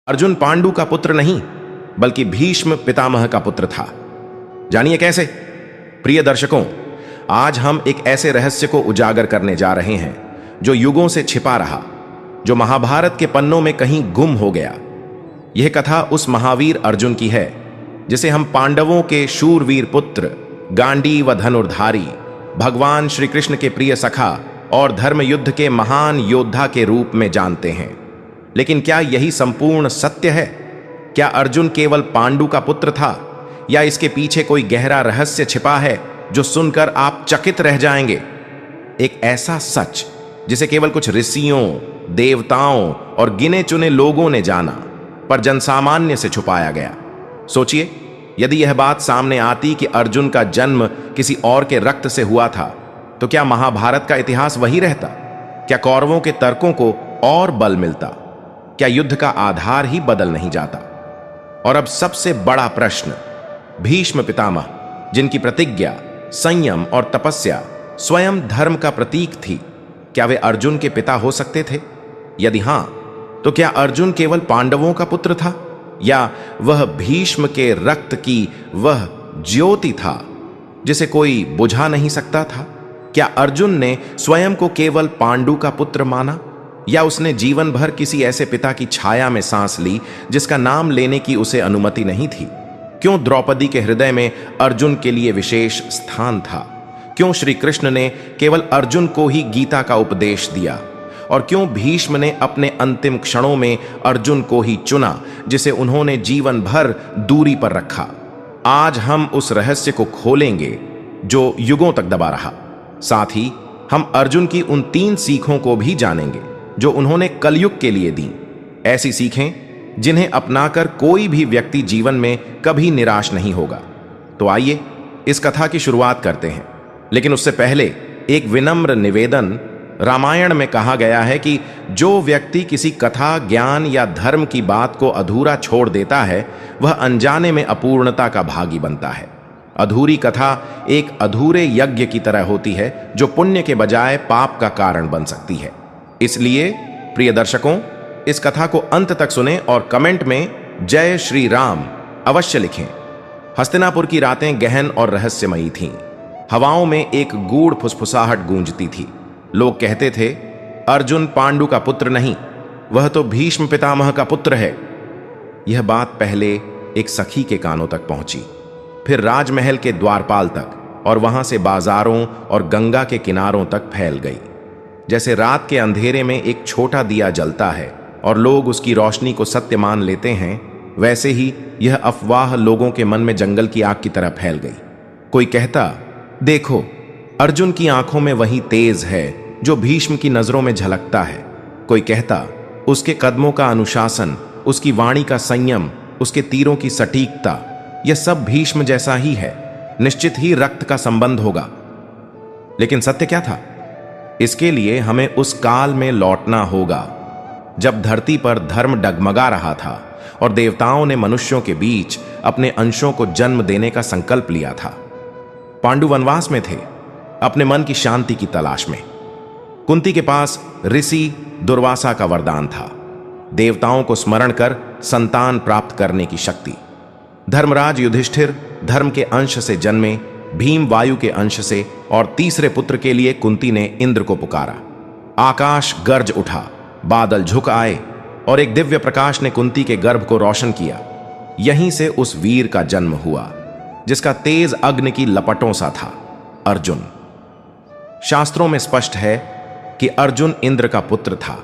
अर्जुन पांडु का पुत्र नहीं बल्कि भीष्म पितामह का पुत्र था। जानिए कैसे। प्रिय दर्शकों, आज हम एक ऐसे रहस्य को उजागर करने जा रहे हैं जो युगों से छिपा रहा, जो महाभारत के पन्नों में कहीं गुम हो गया। यह कथा उस महावीर अर्जुन की है जिसे हम पांडवों के शूरवीर पुत्र, गांडीव व धनुर्धारी, भगवान श्री कृष्ण के प्रिय सखा और धर्म युद्ध के महान योद्धा के रूप में जानते हैं। लेकिन क्या यही संपूर्ण सत्य है? क्या अर्जुन केवल पांडु का पुत्र था या इसके पीछे कोई गहरा रहस्य छिपा है जो सुनकर आप चकित रह जाएंगे? एक ऐसा सच जिसे केवल कुछ ऋषियों, देवताओं और गिने चुने लोगों ने जाना, पर जनसामान्य से छुपाया गया। सोचिए, यदि यह बात सामने आती कि अर्जुन का जन्म किसी और के रक्त से हुआ था, तो क्या महाभारत का इतिहास वही रहता? क्या कौरवों के तर्कों को और बल मिलता? क्या युद्ध का आधार ही बदल नहीं जाता? और अब सबसे बड़ा प्रश्न, भीष्म पितामह, जिनकी प्रतिज्ञा, संयम और तपस्या स्वयं धर्म का प्रतीक थी, क्या वे अर्जुन के पिता हो सकते थे? यदि हां, तो क्या अर्जुन केवल पांडवों का पुत्र था या वह भीष्म के रक्त की वह ज्योति था जिसे कोई बुझा नहीं सकता था? क्या अर्जुन ने स्वयं को केवल पांडु का पुत्र माना या उसने जीवन भर किसी ऐसे पिता की छाया में सांस ली जिसका नाम लेने की उसे अनुमति नहीं थी? क्यों द्रौपदी के हृदय में अर्जुन के लिए विशेष स्थान था? क्यों श्री कृष्ण ने केवल अर्जुन को ही गीता का उपदेश दिया? और क्यों भीष्म ने अपने अंतिम क्षणों में अर्जुन को ही चुना जिसे उन्होंने जीवन भर दूरी पर रखा? आज हम उस रहस्य को खोलेंगे जो युगों तक दबा रहा। साथ ही हम अर्जुन की उन 3 सीखों को भी जानेंगे जो उन्होंने कलयुग के लिए दी। ऐसी सीखें जिन्हें अपनाकर कोई भी व्यक्ति जीवन में कभी निराश नहीं होगा। तो आइए इस कथा की शुरुआत करते हैं। लेकिन उससे पहले एक विनम्र निवेदन। रामायण में कहा गया है कि जो व्यक्ति किसी कथा, ज्ञान या धर्म की बात को अधूरा छोड़ देता है, वह अनजाने में अपूर्णता का भागी बनता है। अधूरी कथा एक अधूरे यज्ञ की तरह होती है जो पुण्य के बजाय पाप का कारण बन सकती है। इसलिए प्रिय दर्शकों, इस कथा को अंत तक सुनें और कमेंट में जय श्री राम अवश्य लिखें। हस्तिनापुर की रातें गहन और रहस्यमयी थीं। हवाओं में एक गूढ़ फुसफुसाहट गूंजती थी। लोग कहते थे, अर्जुन पांडु का पुत्र नहीं, वह तो भीष्म पितामह का पुत्र है। यह बात पहले एक सखी के कानों तक पहुंची, फिर राजमहल के द्वारपाल तक, और वहां से बाजारों और गंगा के किनारों तक फैल गई। जैसे रात के अंधेरे में एक छोटा दिया जलता है और लोग उसकी रोशनी को सत्य मान लेते हैं, वैसे ही यह अफवाह लोगों के मन में जंगल की आग की तरह फैल गई। कोई कहता, देखो, अर्जुन की आंखों में वही तेज है जो भीष्म की नजरों में झलकता है। कोई कहता, उसके कदमों का अनुशासन, उसकी वाणी का संयम, उसके तीरों की सटीकता, यह सब भीष्म जैसा ही है, निश्चित ही रक्त का संबंध होगा। लेकिन सत्य क्या था? इसके लिए हमें उस काल में लौटना होगा जब धरती पर धर्म डगमगा रहा था और देवताओं ने मनुष्यों के बीच अपने अंशों को जन्म देने का संकल्प लिया था। पांडु वनवास में थे, अपने मन की शांति की तलाश में। कुंती के पास ऋषि दुर्वासा का वरदान था, देवताओं को स्मरण कर संतान प्राप्त करने की शक्ति। धर्मराज युधिष्ठिर धर्म के अंश से जन्मे, भीम वायु के अंश से, और तीसरे पुत्र के लिए कुंती ने इंद्र को पुकारा। आकाश गर्ज उठा, बादल झुक आए और एक दिव्य प्रकाश ने कुंती के गर्भ को रोशन किया। यहीं से उस वीर का जन्म हुआ जिसका तेज अग्नि की लपटों सा था, अर्जुन। शास्त्रों में स्पष्ट है कि अर्जुन इंद्र का पुत्र था।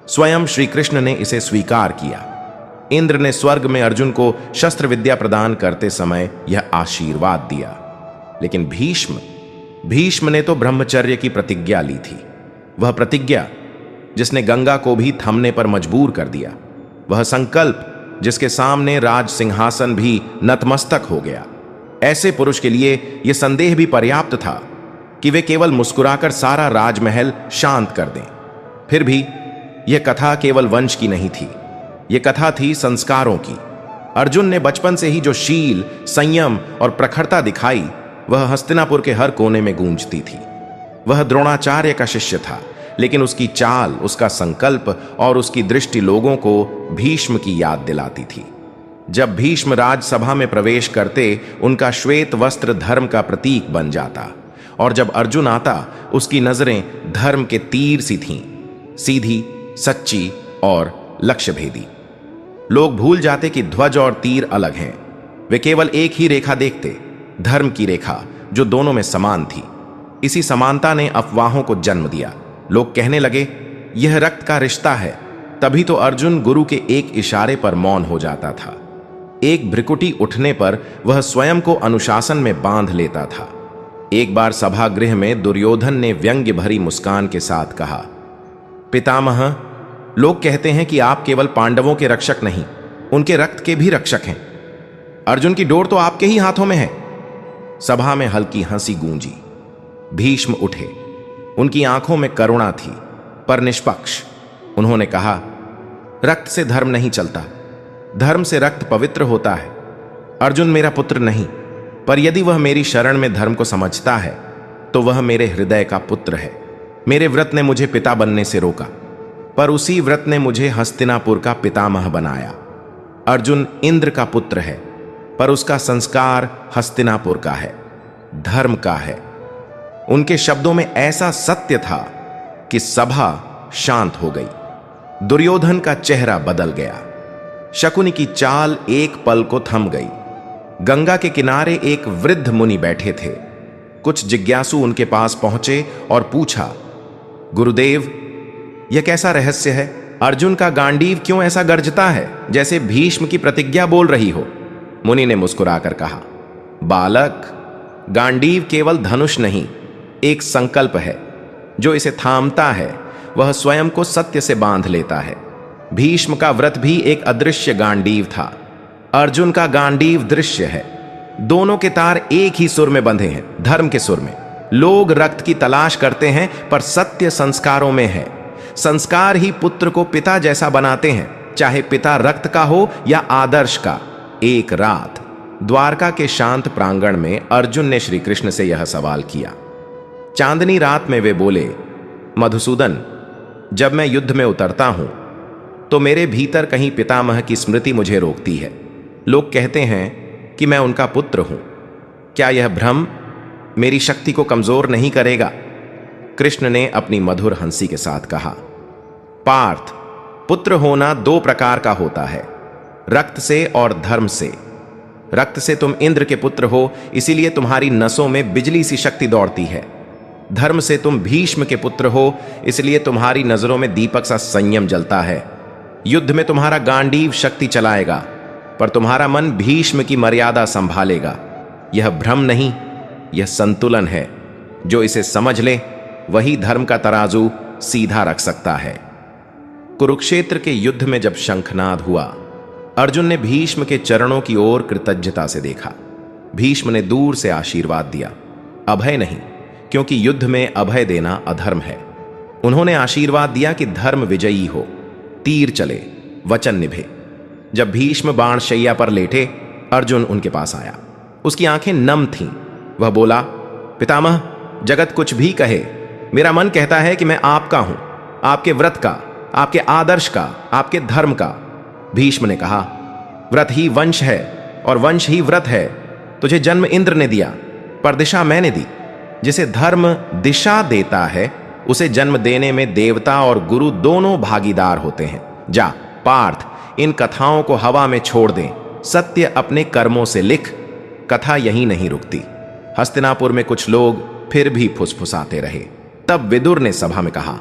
स्वयं श्री कृष्ण ने इसे स्वीकार किया। इंद्र ने स्वर्ग में अर्जुन को शस्त्र विद्या प्रदान करते समय यह आशीर्वाद दिया। लेकिन भीष्म ने तो ब्रह्मचर्य की प्रतिज्ञा ली थी। वह प्रतिज्ञा जिसने गंगा को भी थमने पर मजबूर कर दिया। वह संकल्प जिसके सामने राज सिंहासन भी नतमस्तक हो गया। ऐसे पुरुष के लिए यह संदेह भी पर्याप्त था कि वे केवल मुस्कुराकर सारा राजमहल शांत कर दें। फिर भी यह कथा केवल वंश की नहीं थी, यह कथा थी संस्कारों की। अर्जुन ने बचपन से ही जो शील, संयम और प्रखरता दिखाई, वह हस्तिनापुर के हर कोने में गूंजती थी। वह द्रोणाचार्य का शिष्य था, लेकिन उसकी चाल, उसका संकल्प और उसकी दृष्टि लोगों को भीष्म की याद दिलाती थी। जब भीष्म राजसभा में प्रवेश करते, उनका श्वेत वस्त्र धर्म का प्रतीक बन जाता, और जब अर्जुन आता, उसकी नजरें धर्म के तीर सी थीं, सीधी, सच्ची और लक्ष्य भेदी। लोग भूल जाते कि ध्वज और तीर अलग हैं। वे केवल एक ही रेखा देखते, धर्म की रेखा, जो दोनों में समान थी। इसी समानता ने अफवाहों को जन्म दिया। लोग कहने लगे, यह रक्त का रिश्ता है। तभी तो अर्जुन गुरु के एक इशारे पर मौन हो जाता था। एक भ्रिकुटी उठने पर वह स्वयं को अनुशासन में बांध लेता था। एक बार सभागृह में दुर्योधन ने व्यंग्य भरी मुस्कान के साथ कहा, पितामह, लोग कहते हैं कि आप केवल पांडवों के रक्षक नहीं, उनके रक्त के भी रक्षक हैं। अर्जुन की डोर तो आपके ही हाथों में है। सभा में हल्की हंसी गूंजी। भीष्म उठे। उनकी आंखों में करुणा थी, पर निष्पक्ष। उन्होंने कहा, रक्त से धर्म नहीं चलता, धर्म से रक्त पवित्र होता है। अर्जुन मेरा पुत्र नहीं, पर यदि वह मेरी शरण में धर्म को समझता है तो वह मेरे हृदय का पुत्र है। मेरे व्रत ने मुझे पिता बनने से रोका, पर उसी व्रत ने मुझे हस्तिनापुर का पितामह बनाया। अर्जुन इंद्र का पुत्र है, पर उसका संस्कार हस्तिनापुर का है, धर्म का है। उनके शब्दों में ऐसा सत्य था कि सभा शांत हो गई। दुर्योधन का चेहरा बदल गया। शकुनी की चाल एक पल को थम गई। गंगा के किनारे एक वृद्ध मुनि बैठे थे। कुछ जिज्ञासु उनके पास पहुंचे और पूछा, गुरुदेव, यह कैसा रहस्य है? अर्जुन का गांडीव क्यों ऐसा गर्जता है, जैसे भीष्म की प्रतिज्ञा बोल रही हो? मुनि ने मुस्कुराकर कहा, बालक, गांडीव केवल धनुष नहीं, एक संकल्प है। जो इसे थामता है वह स्वयं को सत्य से बांध लेता है। भीष्म का व्रत भी एक अदृश्य गांडीव था। अर्जुन का गांडीव दृश्य है। दोनों के तार एक ही सुर में बंधे हैं, धर्म के सुर में। लोग रक्त की तलाश करते हैं, पर सत्य संस्कारों में है। संस्कार ही पुत्र को पिता जैसा बनाते हैं, चाहे पिता रक्त का हो या आदर्श का। एक रात द्वारका के शांत प्रांगण में अर्जुन ने श्री कृष्ण से यह सवाल किया। चांदनी रात में वे बोले, मधुसूदन, जब मैं युद्ध में उतरता हूं तो मेरे भीतर कहीं पितामह की स्मृति मुझे रोकती है। लोग कहते हैं कि मैं उनका पुत्र हूं। क्या यह भ्रम मेरी शक्ति को कमजोर नहीं करेगा? कृष्ण ने अपनी मधुर हंसी के साथ कहा, पार्थ, पुत्र होना दो प्रकार का होता है, रक्त से और धर्म से। रक्त से तुम इंद्र के पुत्र हो, इसीलिए तुम्हारी नसों में बिजली सी शक्ति दौड़ती है। धर्म से तुम भीष्म के पुत्र हो, इसलिए तुम्हारी नजरों में दीपक सा संयम जलता है। युद्ध में तुम्हारा गांडीव शक्ति चलाएगा, पर तुम्हारा मन भीष्म की मर्यादा संभालेगा। यह भ्रम नहीं, यह संतुलन है। जो इसे समझ ले वही धर्म का तराजू सीधा रख सकता है। कुरुक्षेत्र के युद्ध में जब शंखनाद हुआ, अर्जुन ने भीष्म के चरणों की ओर कृतज्ञता से देखा। भीष्म ने दूर से आशीर्वाद दिया, अभय नहीं, क्योंकि युद्ध में अभय देना अधर्म है। उन्होंने आशीर्वाद दिया कि धर्म विजयी हो, तीर चले, वचन निभे। जब भीष्म बाणशैया पर लेटे, अर्जुन उनके पास आया। उसकी आंखें नम थीं। वह बोला, पितामह, जगत कुछ भी कहे, मेरा मन कहता है कि मैं आपका हूं, आपके व्रत का, आपके आदर्श का, आपके धर्म का। भीष्म ने कहा, व्रत ही वंश है और वंश ही व्रत है। तुझे जन्म इंद्र ने दिया, पर दिशा मैंने दी। जिसे धर्म दिशा देता है, उसे जन्म देने में देवता और गुरु दोनों भागीदार होते हैं। जा पार्थ, इन कथाओं को हवा में छोड़ दें। सत्य अपने कर्मों से लिख। कथा यहीं नहीं रुकती। हस्तिनापुर में कुछ लोग फिर भी फुसफुसाते रहे। तब विदुर ने सभा में कहा,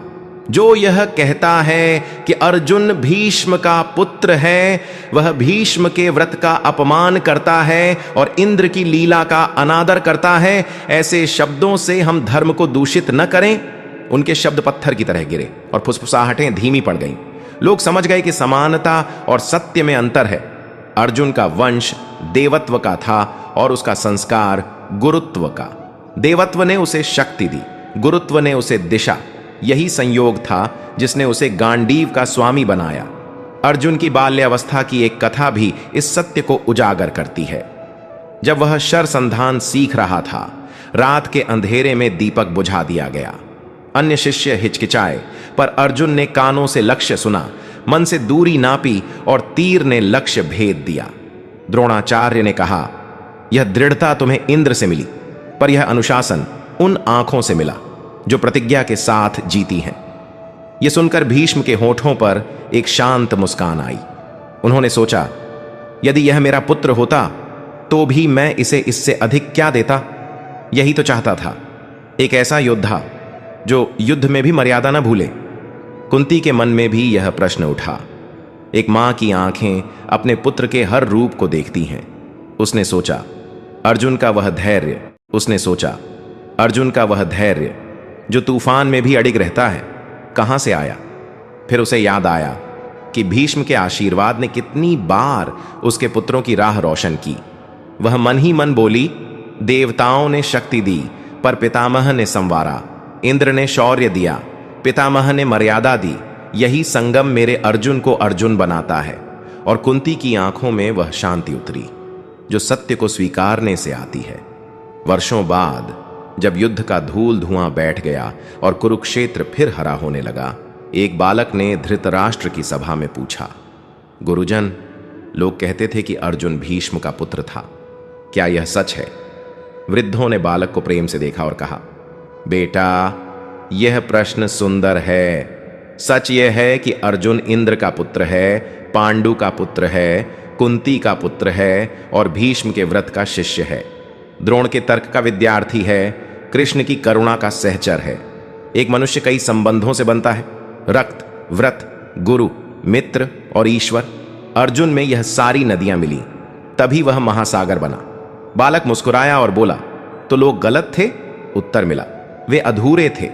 जो यह कहता है कि अर्जुन भीष्म का पुत्र है, वह भीष्म के व्रत का अपमान करता है और इंद्र की लीला का अनादर करता है। ऐसे शब्दों से हम धर्म को दूषित न करें। उनके शब्द पत्थर की तरह गिरे और फुसफुसाहटें धीमी पड़ गईं। लोग समझ गए कि समानता और सत्य में अंतर है। अर्जुन का वंश देवत्व का था और उसका संस्कार गुरुत्व का। देवत्व ने उसे शक्ति दी, गुरुत्व ने उसे दिशा। यही संयोग था जिसने उसे गांडीव का स्वामी बनाया। अर्जुन की बाल्यावस्था की एक कथा भी इस सत्य को उजागर करती है। जब वह शर संधान सीख रहा था, रात के अंधेरे में दीपक बुझा दिया गया। अन्य शिष्य हिचकिचाए, पर अर्जुन ने कानों से लक्ष्य सुना, मन से दूरी नापी और तीर ने लक्ष्य भेद दिया। द्रोणाचार्य ने कहा, यह दृढ़ता तुम्हें इंद्र से मिली, पर यह अनुशासन उन आंखों से मिला जो प्रतिज्ञा के साथ जीती हैं। यह सुनकर भीष्म के होठों पर एक शांत मुस्कान आई। उन्होंने सोचा, यदि यह मेरा पुत्र होता तो भी मैं इसे इससे अधिक क्या देता। यही तो चाहता था, एक ऐसा योद्धा जो युद्ध में भी मर्यादा न भूले। कुंती के मन में भी यह प्रश्न उठा। एक मां की आंखें अपने पुत्र के हर रूप को देखती हैं। उसने सोचा, अर्जुन का वह धैर्य, जो तूफान में भी अडिग रहता है, कहां से आया। फिर उसे याद आया कि भीष्म के आशीर्वाद ने कितनी बार उसके पुत्रों की राह रोशन की। वह मन ही मन बोली, देवताओं ने शक्ति दी पर पितामह ने संवारा, इंद्र ने शौर्य दिया, पितामह ने मर्यादा दी। यही संगम मेरे अर्जुन को अर्जुन बनाता है। और कुंती की आंखों में वह शांति उतरी जो सत्य को स्वीकारने से आती है। वर्षों बाद जब युद्ध का धूल धुआं बैठ गया और कुरुक्षेत्र फिर हरा होने लगा, एक बालक ने धृतराष्ट्र की सभा में पूछा, गुरुजन, लोग कहते थे कि अर्जुन भीष्म का पुत्र था, क्या यह सच है। वृद्धों ने बालक को प्रेम से देखा और कहा, बेटा, यह प्रश्न सुंदर है। सच यह है कि अर्जुन इंद्र का पुत्र है, पांडु का पुत्र है, कुंती का पुत्र है और भीष्म के व्रत का शिष्य है, द्रोण के तर्क का विद्यार्थी है, कृष्ण की करुणा का सहचर है। एक मनुष्य कई संबंधों से बनता है, रक्त, व्रत, गुरु, मित्र और ईश्वर। अर्जुन में यह सारी नदियां मिली, तभी वह महासागर बना। बालक मुस्कुराया और बोला, तो लोग गलत थे। उत्तर मिला, वे अधूरे थे।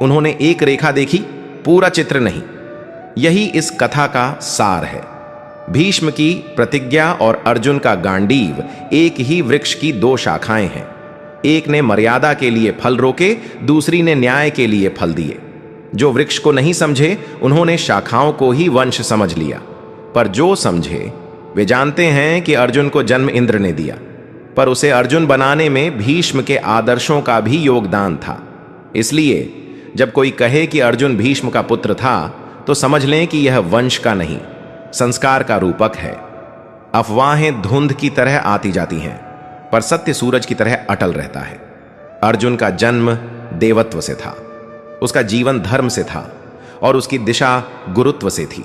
उन्होंने एक रेखा देखी, पूरा चित्र नहीं। यही इस कथा का सार है। भीष्म की प्रतिज्ञा और अर्जुन का गांडीव एक ही वृक्ष की दो शाखाएं हैं। एक ने मर्यादा के लिए फल रोके, दूसरी ने न्याय के लिए फल दिए। जो वृक्ष को नहीं समझे उन्होंने शाखाओं को ही वंश समझ लिया, पर जो समझे वे जानते हैं कि अर्जुन को जन्म इंद्र ने दिया, पर उसे अर्जुन बनाने में भीष्म के आदर्शों का भी योगदान था। इसलिए जब कोई कहे कि अर्जुन भीष्म का पुत्र था तो समझ लें कि यह वंश का नहीं, संस्कार का रूपक है। अफवाहें धुंध की तरह आती जाती हैं, पर सत्य सूरज की तरह अटल रहता है। अर्जुन का जन्म देवत्व से था, उसका जीवन धर्म से था और उसकी दिशा गुरुत्व से थी।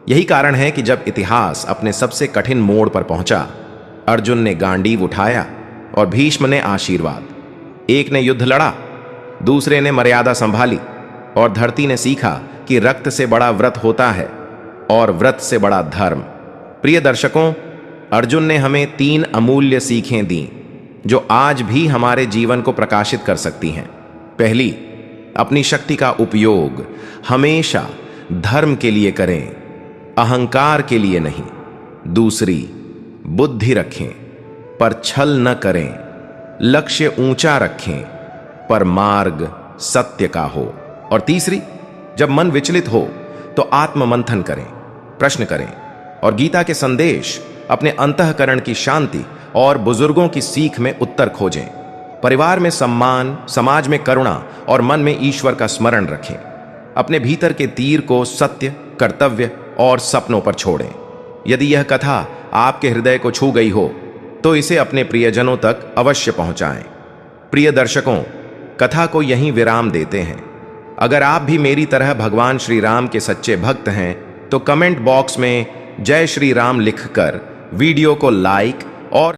यही कारण है कि जब इतिहास अपने सबसे कठिन मोड़ पर पहुंचा, अर्जुन ने गांडीव उठाया और भीष्म ने आशीर्वाद। एक ने युद्ध लड़ा, दूसरे ने मर्यादा संभाली और धरती ने सीखा कि रक्त से बड़ा व्रत होता है और व्रत से बड़ा धर्म। प्रिय दर्शकों, अर्जुन ने हमें 3 अमूल्य सीखें दी जो आज भी हमारे जीवन को प्रकाशित कर सकती हैं। पहली, अपनी शक्ति का उपयोग हमेशा धर्म के लिए करें, अहंकार के लिए नहीं। दूसरी, बुद्धि रखें पर छल न करें, लक्ष्य ऊंचा रखें पर मार्ग सत्य का हो। और तीसरी, जब मन विचलित हो तो आत्ममंथन करें, प्रश्न करें और गीता के संदेश, अपने अंतःकरण की शांति और बुजुर्गों की सीख में उत्तर खोजें। परिवार में सम्मान, समाज में करुणा और मन में ईश्वर का स्मरण रखें। अपने भीतर के तीर को सत्य, कर्तव्य और सपनों पर छोड़ें। यदि यह कथा आपके हृदय को छू गई हो तो इसे अपने प्रियजनों तक अवश्य पहुंचाएं। प्रिय दर्शकों, कथा को यहीं विराम देते हैं। अगर आप भी मेरी तरह भगवान श्री राम के सच्चे भक्त हैं तो कमेंट बॉक्स में जय श्री राम लिखकर वीडियो को लाइक और